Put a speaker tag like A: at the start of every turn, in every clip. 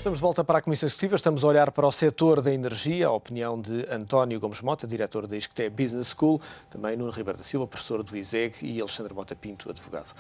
A: Estamos de volta para a Comissão Executiva, estamos a olhar para o setor da energia, a opinião de António Gomes Mota, diretor da ISCTE Business School, também Nuno Ribeiro da Silva, professor do ISEG e Alexandre Mota Pinto, advogado.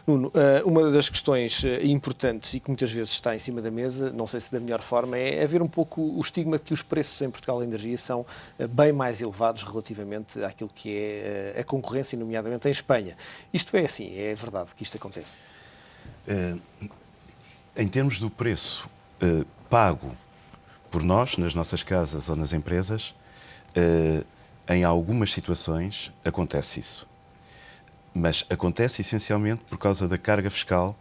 A: Nuno, uma das questões importantes e que muitas vezes está em cima da mesa, não sei se da melhor forma, é ver um pouco o estigma de que os preços em Portugal da energia são bem mais elevados relativamente àquilo que é a concorrência, nomeadamente em Espanha. Isto é assim, é verdade que isto acontece?
B: Em termos do preço pago por nós, nas nossas casas ou nas empresas, em algumas situações acontece isso. Mas acontece essencialmente por causa da carga fiscal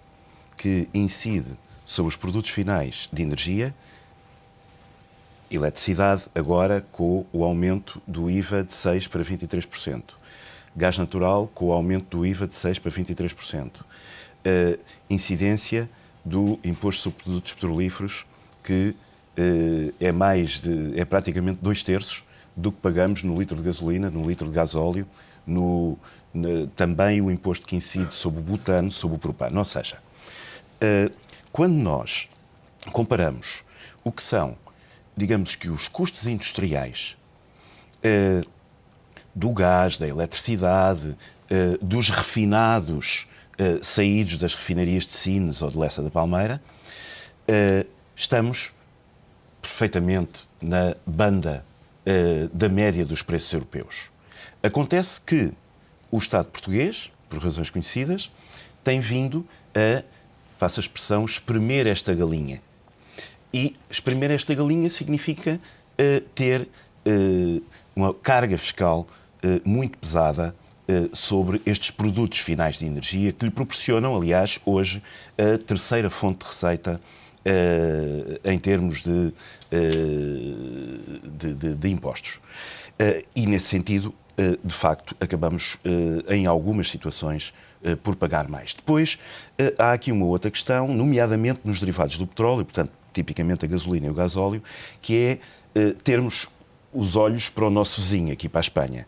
B: que incide sobre os produtos finais de energia, eletricidade agora com o aumento do IVA de 6% para 23%, gás natural com o aumento do IVA de 6% para 23%, incidência do imposto sobre produtos petrolíferos, que é praticamente 2/3 do que pagamos no litro de gasolina, no litro de gasóleo, também o imposto que incide sobre o butano, sobre o propano. Ou seja, quando nós comparamos o que são, digamos que os custos industriais do gás, da eletricidade, dos refinados saídos das refinarias de Sines ou de Lessa da Palmeira, estamos perfeitamente na banda da média dos preços europeus. Acontece que o Estado português, por razões conhecidas, tem vindo a, faço a expressão, espremer esta galinha. E espremer esta galinha significa ter uma carga fiscal muito pesada sobre estes produtos finais de energia que lhe proporcionam, aliás, hoje, a terceira fonte de receita em termos de impostos. E, nesse sentido, de facto, acabamos, em algumas situações, por pagar mais. Depois, há aqui uma outra questão, nomeadamente nos derivados do petróleo, portanto, tipicamente a gasolina e o gasóleo, que é termos os olhos para o nosso vizinho, aqui para a Espanha.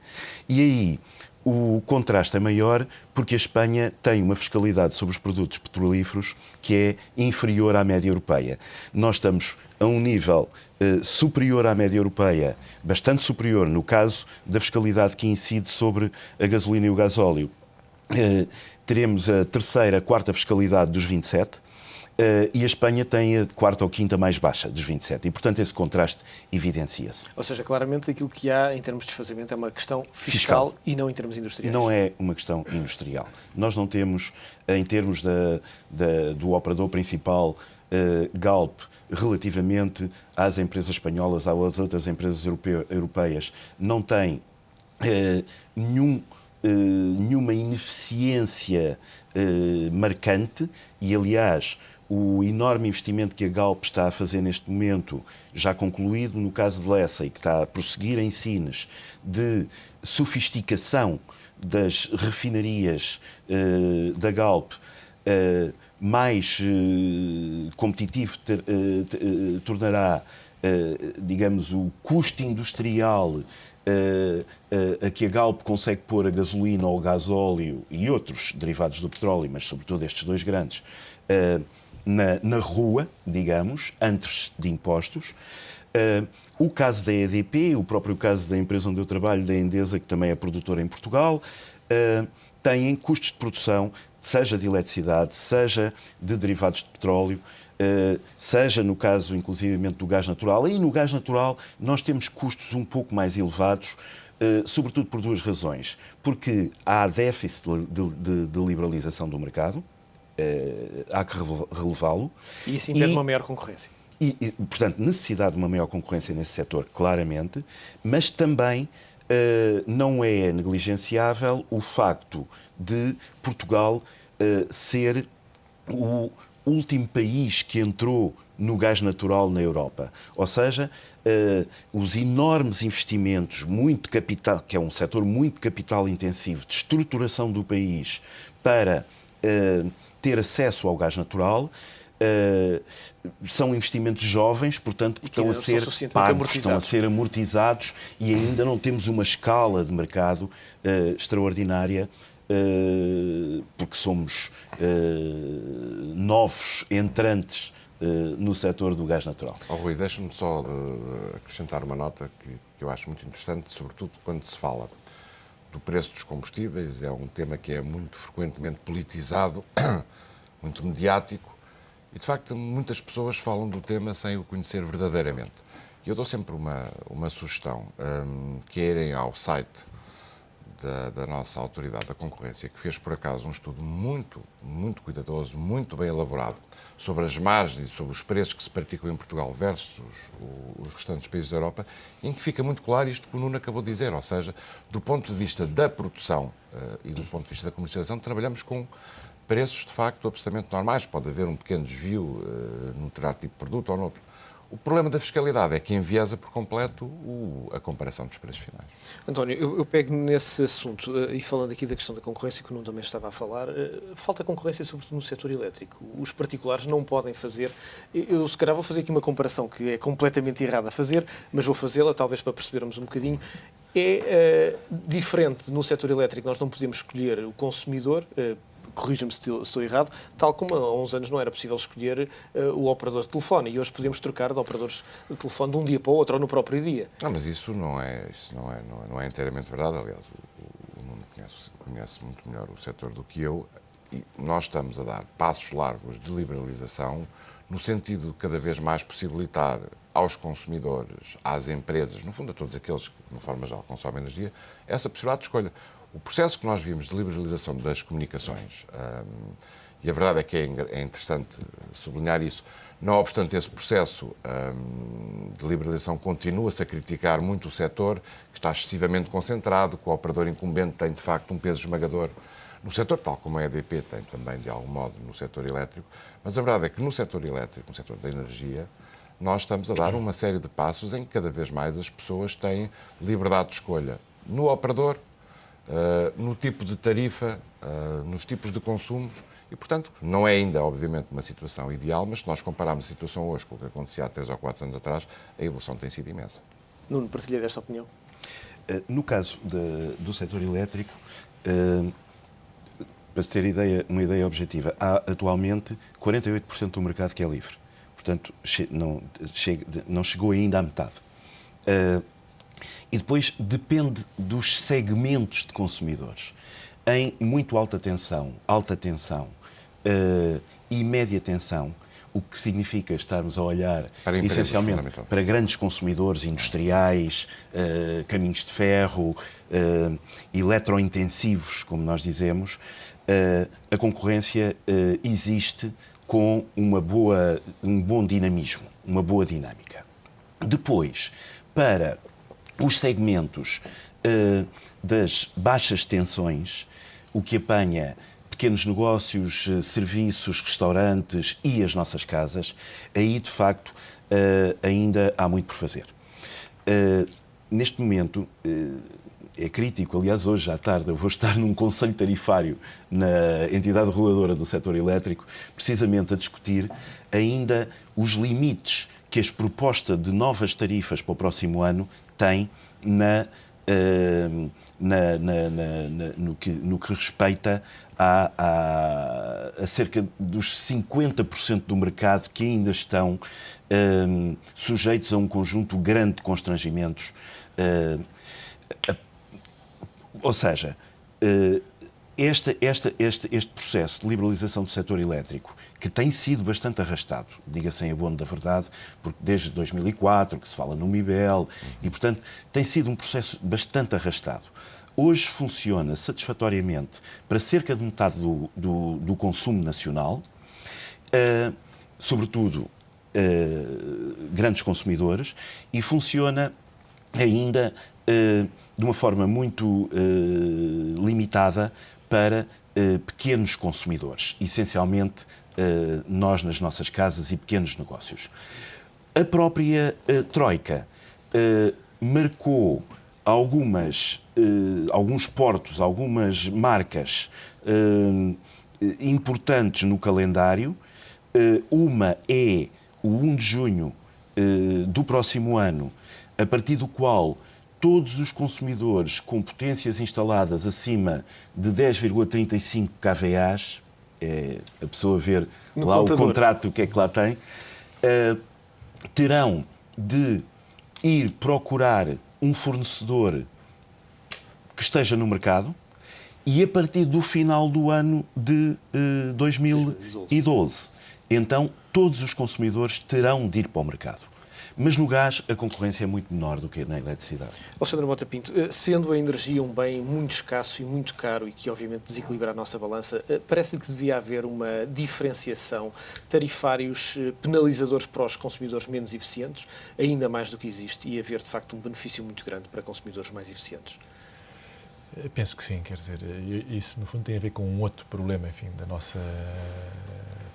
B: E aí o contraste é maior porque a Espanha tem uma fiscalidade sobre os produtos petrolíferos que é inferior à média europeia. Nós estamos a um nível superior à média europeia, bastante superior no caso da fiscalidade que incide sobre a gasolina e o gasóleo. Teremos a terceira, quarta fiscalidade dos 27, e a Espanha tem a quarta ou quinta mais baixa dos 27. E, portanto, esse contraste evidencia-se.
A: Ou seja, claramente aquilo que há em termos de desfazamento é uma questão fiscal e não em termos industriais.
B: Não é uma questão industrial. Nós não temos, em termos do operador principal, Galp, relativamente às empresas espanholas, às outras empresas europeias, não tem nenhuma ineficiência marcante e, aliás, o enorme investimento que a Galp está a fazer neste momento, já concluído no caso de Lessa e que está a prosseguir em Sines, de sofisticação das refinarias da Galp, mais competitivo tornará, digamos, o custo industrial a que a Galp consegue pôr a gasolina ou o gasóleo e outros derivados do petróleo, mas sobretudo estes dois grandes, na rua, digamos, antes de impostos. O caso da EDP, o próprio caso da empresa onde eu trabalho, da Endesa, que também é produtora em Portugal, têm custos de produção, seja de eletricidade, seja de derivados de petróleo, seja no caso, inclusivamente, do gás natural. E no gás natural nós temos custos um pouco mais elevados, sobretudo por duas razões. Porque há déficit de liberalização do mercado, há que relevá-lo.
A: E isso impede uma maior concorrência.
B: E, portanto, necessidade de uma maior concorrência nesse setor, claramente, mas também não é negligenciável o facto de Portugal ser o último país que entrou no gás natural na Europa. Ou seja, os enormes investimentos, muito capital, que é um setor muito capital intensivo, de estruturação do país para ter acesso ao gás natural, são investimentos jovens, portanto, que estão a ser pagos, estão a ser amortizados e ainda não temos uma escala de mercado extraordinária, porque somos novos entrantes no setor do gás natural.
C: Rui, deixa-me só acrescentar uma nota que eu acho muito interessante, sobretudo quando se fala do preço dos combustíveis. É um tema que é muito frequentemente politizado, muito mediático, e de facto muitas pessoas falam do tema sem o conhecer verdadeiramente. Eu dou sempre uma sugestão, que é irem ao site da nossa Autoridade da Concorrência, que fez por acaso um estudo muito, muito cuidadoso, muito bem elaborado, sobre as margens e sobre os preços que se praticam em Portugal versus os restantes países da Europa, em que fica muito claro isto que o Nuno acabou de dizer, ou seja, do ponto de vista da produção e do ponto de vista da comercialização, trabalhamos com preços de facto absolutamente normais. Pode haver um pequeno desvio num determinado tipo de produto ou noutro. O problema da fiscalidade é que enviesa por completo a comparação dos preços finais.
A: António, eu pego nesse assunto e falando aqui da questão da concorrência, que o Nuno também estava a falar, falta concorrência sobretudo no setor elétrico. Os particulares não podem fazer, eu se calhar vou fazer aqui uma comparação que é completamente errada a fazer, mas vou fazê-la talvez para percebermos um bocadinho. É diferente no setor elétrico, nós não podemos escolher o consumidor, corrija-me se estou errado, tal como há uns anos não era possível escolher o operador de telefone e hoje podemos trocar de operadores de telefone de um dia para o outro ou no próprio dia.
C: Mas isso não é inteiramente verdade. Aliás, o Nuno conhece muito melhor o setor do que eu, e nós estamos a dar passos largos de liberalização no sentido de cada vez mais possibilitar aos consumidores, às empresas, no fundo a todos aqueles que, de uma forma geral, consomem energia, essa possibilidade de escolha. O processo que nós vimos de liberalização das comunicações, e a verdade é que é interessante sublinhar isso, não obstante esse processo de liberalização continua-se a criticar muito o setor, que está excessivamente concentrado, que o operador incumbente tem de facto um peso esmagador no setor, tal como a EDP tem também de algum modo no setor elétrico, mas a verdade é que no setor elétrico, no setor da energia, nós estamos a dar uma série de passos em que cada vez mais as pessoas têm liberdade de escolha no operador, no tipo de tarifa, nos tipos de consumos e, portanto, não é ainda, obviamente, uma situação ideal, mas se nós compararmos a situação hoje com o que acontecia há 3 ou 4 anos atrás, a evolução tem sido imensa.
A: Nuno, partilha desta opinião?
B: No caso do setor elétrico, para ter uma ideia objetiva, há atualmente 48% do mercado que é livre. Portanto, não chegou ainda à metade. E depois depende dos segmentos de consumidores. Em muito alta tensão e média tensão, o que significa estarmos a olhar essencialmente para grandes consumidores industriais, caminhos de ferro, eletrointensivos, como nós dizemos, a concorrência existe com um bom dinamismo, uma boa dinâmica. Depois, para os segmentos das baixas tensões, o que apanha pequenos negócios, serviços, restaurantes e as nossas casas, aí de facto ainda há muito por fazer. Neste momento é crítico, aliás hoje à tarde eu vou estar num conselho tarifário na entidade reguladora do setor elétrico, precisamente a discutir ainda os limites que a proposta de novas tarifas para o próximo ano tem no que respeita a cerca dos 50% do mercado que ainda estão sujeitos a um conjunto grande de constrangimentos. Ou seja, este processo de liberalização do setor elétrico, que tem sido bastante arrastado, diga-se em abono da verdade, porque desde 2004 que se fala no MIBEL, e, portanto, tem sido um processo bastante arrastado. Hoje funciona satisfatoriamente para cerca de metade do consumo nacional, sobretudo grandes consumidores, e funciona ainda de uma forma muito limitada para pequenos consumidores, essencialmente nós nas nossas casas e pequenos negócios. A própria Troika marcou alguns portos, algumas marcas importantes no calendário. Uma é o 1 de junho do próximo ano, a partir do qual todos os consumidores com potências instaladas acima de 10,35 kVA, é a pessoa ver lá o contrato, o que é que lá tem, terão de ir procurar um fornecedor que esteja no mercado e a partir do final do ano de 2012, então todos os consumidores terão de ir para o mercado. Mas no gás a concorrência é muito menor do que na eletricidade.
A: Alexandre Mota Pinto, sendo a energia um bem muito escasso e muito caro e que obviamente desequilibra a nossa balança, parece-lhe que devia haver uma diferenciação, tarifários penalizadores para os consumidores menos eficientes, ainda mais do que existe, e haver de facto um benefício muito grande para consumidores mais eficientes?
D: Eu penso que sim, quer dizer, isso no fundo tem a ver com um outro problema, enfim, da nossa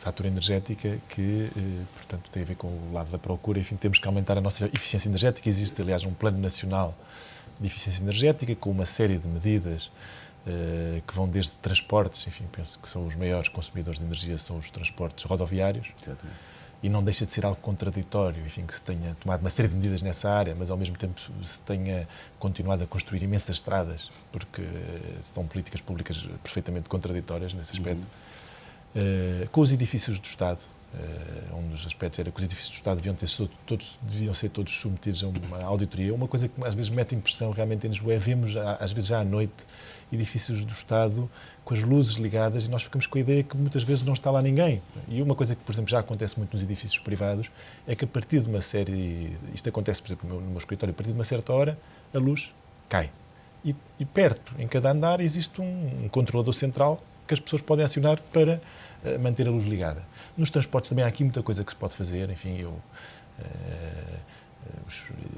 D: fatura energética que, portanto, tem a ver com o lado da procura. Enfim, temos que aumentar a nossa eficiência energética. Existe, aliás, um plano nacional de eficiência energética com uma série de medidas que vão desde transportes, enfim, penso que são os maiores consumidores de energia, são os transportes rodoviários. Exatamente. E não deixa de ser algo contraditório, enfim, que se tenha tomado uma série de medidas nessa área, mas ao mesmo tempo se tenha continuado a construir imensas estradas, porque são políticas públicas perfeitamente contraditórias nesse aspecto. Com os edifícios do Estado, um dos aspectos era que os edifícios do Estado deviam ser todos submetidos a uma auditoria. Uma coisa que às vezes mete impressão realmente em Lisboa é vemos, às vezes já à noite, edifícios do Estado com as luzes ligadas e nós ficamos com a ideia que muitas vezes não está lá ninguém. E uma coisa que, por exemplo, já acontece muito nos edifícios privados é que a partir de uma série... Isto acontece, por exemplo, no meu escritório, a partir de uma certa hora, a luz cai. E perto, em cada andar, existe um controlador central que as pessoas podem acionar para manter a luz ligada. Nos transportes também há aqui muita coisa que se pode fazer. Enfim,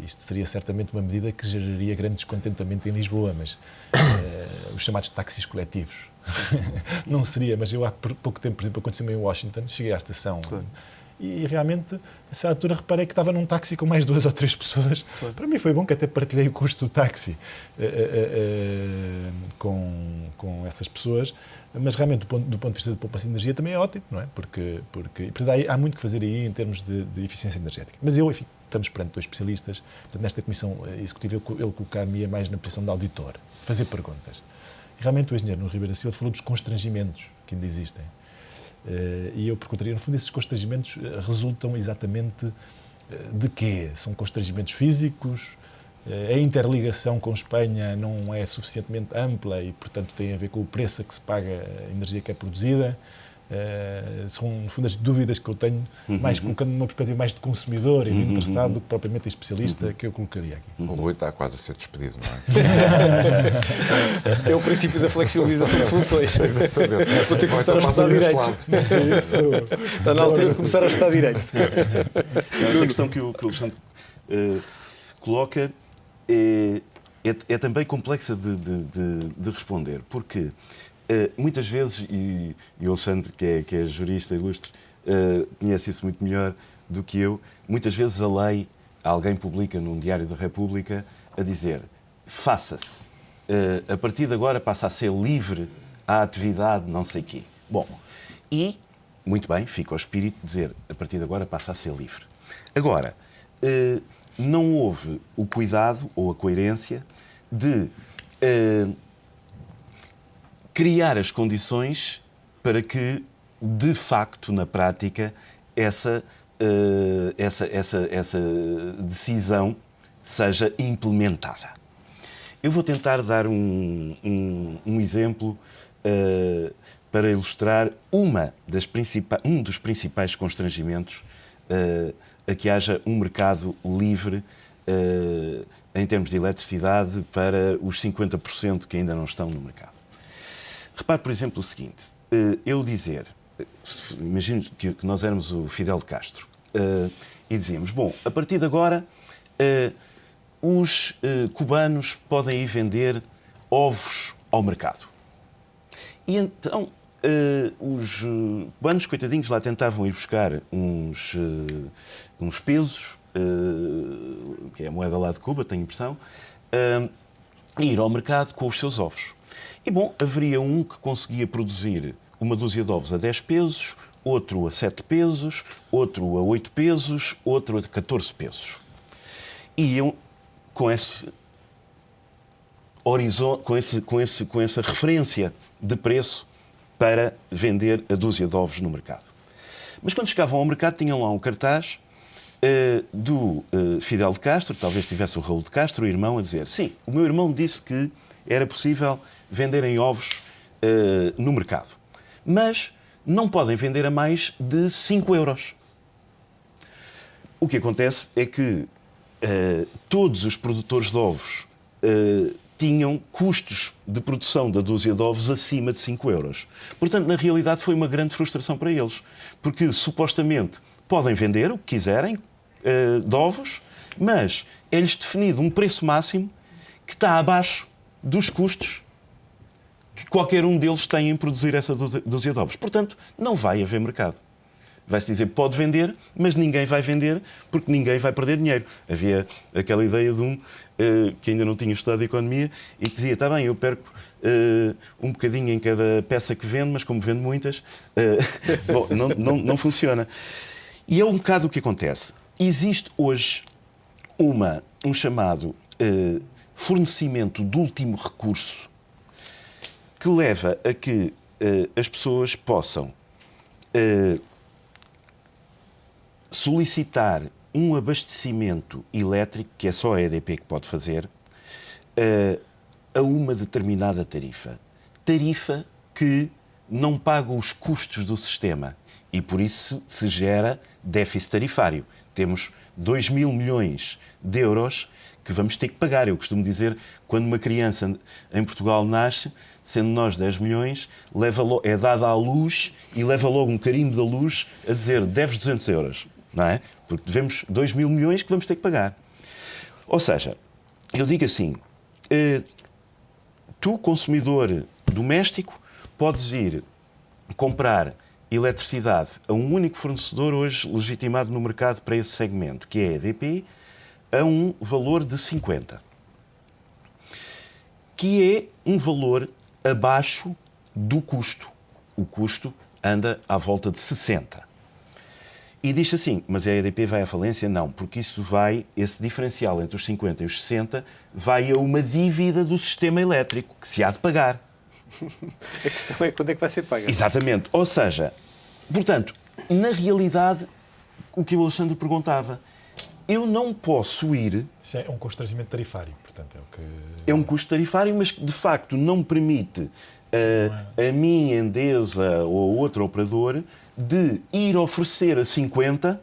D: isto seria certamente uma medida que geraria grande descontentamento em Lisboa, mas os chamados táxis coletivos não seria, mas eu há pouco tempo, por exemplo, aconteceu-me em Washington, cheguei à estação e realmente, a essa altura, reparei que estava num táxi com mais 2 ou 3 pessoas. Para mim foi bom que até partilhei o custo do táxi com essas pessoas, mas realmente do ponto de vista de poupança de energia também é ótimo, não é? Porque há muito que fazer aí em termos de eficiência energética. Mas eu, enfim, estamos perante 2 especialistas, portanto, nesta comissão executiva eu colocar-me mais na posição de auditor, fazer perguntas. E realmente o engenheiro Nuno Ribeiro da Silva falou dos constrangimentos que ainda existem. E eu perguntaria, no fundo, esses constrangimentos resultam exatamente de quê? São constrangimentos físicos? A interligação com Espanha não é suficientemente ampla e, portanto, tem a ver com o preço a que se paga a energia que é produzida? São, no fundo, as dúvidas que eu tenho, mais colocando numa perspectiva mais de consumidor e de interessado do que propriamente de especialista, que eu colocaria aqui.
C: O Rui está quase a ser despedido, não
A: é? É o princípio da flexibilização de funções.
C: Exatamente.
A: Vou ter que começar a estudar direito. Está na altura de começar a estudar direito.
B: Esta questão que o Alexandre coloca é também complexa de responder, porque muitas vezes, e o Alexandre, que é jurista ilustre, conhece isso muito melhor do que eu, muitas vezes a lei, alguém publica num Diário da República a dizer faça-se, a partir de agora passa a ser livre a atividade não sei quê. Bom, e, muito bem, fica ao espírito de dizer a partir de agora passa a ser livre. Agora, não houve o cuidado ou a coerência de criar as condições para que, de facto, na prática, essa decisão seja implementada. Eu vou tentar dar um exemplo para ilustrar um dos principais constrangimentos a que haja um mercado livre em termos de eletricidade para os 50% que ainda não estão no mercado. Repare, por exemplo, o seguinte, eu dizer, imagino que nós éramos o Fidel de Castro e dizíamos, bom, a partir de agora os cubanos podem ir vender ovos ao mercado. E então os cubanos, coitadinhos, lá tentavam ir buscar uns pesos, que é a moeda lá de Cuba, tenho impressão, e ir ao mercado com os seus ovos. E, bom, haveria um que conseguia produzir uma dúzia de ovos a 10 pesos, outro a 7 pesos, outro a 8 pesos, outro a 14 pesos. E iam com esse horizonte, com essa referência de preço para vender a dúzia de ovos no mercado. Mas quando chegavam ao mercado tinham lá um cartaz do Fidel de Castro, talvez tivesse o Raul de Castro, o irmão, a dizer: sim, o meu irmão disse que era possível venderem ovos no mercado, mas não podem vender a mais de 5 euros. O que acontece é que todos os produtores de ovos tinham custos de produção da dúzia de ovos acima de 5 euros. Portanto, na realidade, foi uma grande frustração para eles, porque supostamente podem vender o que quiserem de ovos, mas é-lhes definido um preço máximo que está abaixo dos custos que qualquer um deles tem em produzir essa dúzia de ovos. Portanto, não vai haver mercado. Vai-se dizer, pode vender, mas ninguém vai vender porque ninguém vai perder dinheiro. Havia aquela ideia de um que ainda não tinha estudado economia e que dizia, está bem, eu perco um bocadinho em cada peça que vendo, mas como vendo muitas, bom, não funciona. E é um bocado o que acontece. Existe hoje um chamado fornecimento de último recurso que leva a que as pessoas possam solicitar um abastecimento elétrico, que é só a EDP que pode fazer, a uma determinada tarifa. Tarifa que não paga os custos do sistema e, por isso, se gera déficit tarifário. Temos 2.000 milhões de euros que vamos ter que pagar. Eu costumo dizer, quando uma criança em Portugal nasce, sendo nós 10 milhões, é dada à luz e leva logo um carimbo da luz a dizer, deves 200 euros. Não é? Porque devemos 2.000 milhões que vamos ter que pagar. Ou seja, eu digo assim, tu, consumidor doméstico, podes ir comprar eletricidade a um único fornecedor hoje legitimado no mercado para esse segmento, que é a EDP, a um valor de 50, que é um valor abaixo do custo. O custo anda à volta de 60. E diz assim, mas a EDP vai à falência? Não, porque esse diferencial entre os 50 e os 60 vai a uma dívida do sistema elétrico, que se há de pagar.
A: A questão é quando é que vai ser paga.
B: Exatamente. Ou seja, portanto, na realidade, o que o Alexandre perguntava, eu não posso ir...
D: Isso é um constrangimento tarifário, portanto, é o que...
B: É um custo tarifário, mas que de facto não permite a mim, Endesa ou outro operador de ir oferecer a 50,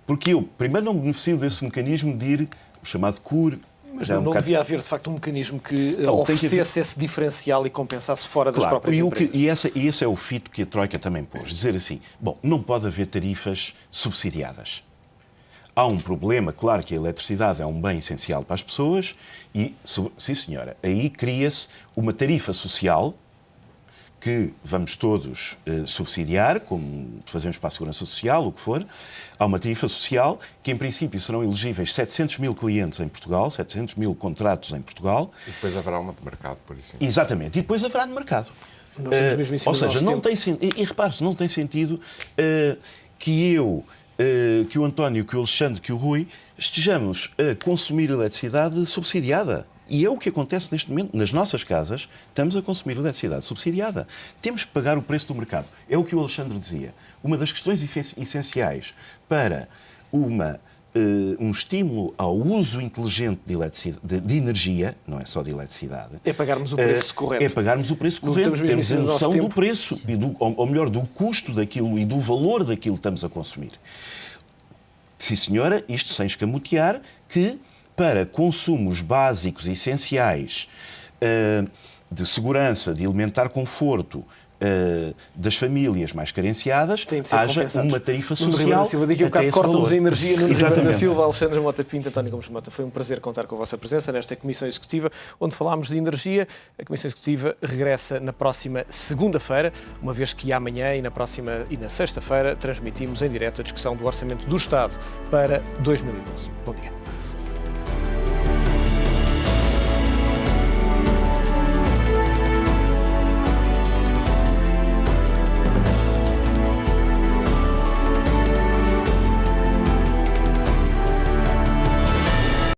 B: porque eu primeiro não beneficio desse mecanismo de ir, o chamado CUR.
A: Mas não devia haver, de facto, um mecanismo que oferecesse esse diferencial e compensasse fora das próprias empresas.
B: E esse é o fito que a Troika também pôs. Dizer assim, bom, não pode haver tarifas subsidiadas. Há um problema, claro que a eletricidade é um bem essencial para as pessoas e, sim senhora, aí cria-se uma tarifa social que vamos todos subsidiar, como fazemos para a Segurança Social, o que for. Há uma tarifa social que, em princípio, serão elegíveis 700 mil clientes em Portugal, 700 mil contratos em Portugal.
C: E depois haverá uma de mercado, por isso.
B: Exatamente. E depois haverá de mercado.
A: Nós temos mesmo isso
B: ou seja, não tem sentido. E repare-se, não tem sentido que o António, que o Alexandre, que o Rui estejamos a consumir eletricidade subsidiada. E é o que acontece neste momento. Nas nossas casas, estamos a consumir eletricidade subsidiada. Temos que pagar o preço do mercado. É o que o Alexandre dizia. Uma das questões essenciais para um estímulo ao uso inteligente de energia, não é só de eletricidade...
A: É pagarmos o preço correto.
B: É pagarmos o preço correto. Temos a noção do preço, ou melhor, do custo daquilo e do valor daquilo que estamos a consumir. Sim, senhora, isto sem escamotear que... para consumos básicos, essenciais, de segurança, de elementar conforto das famílias mais carenciadas, haja uma tarifa social.
A: Daqui a bocado corta-nos a energia no Ribeiro da Silva, Alexandre Mota Pinto, António Gomes Mota. Foi um prazer contar com a vossa presença nesta Comissão Executiva, onde falámos de energia. A Comissão Executiva regressa na próxima segunda-feira, uma vez que amanhã e na sexta-feira transmitimos em direto a discussão do Orçamento do Estado para 2012. Bom dia.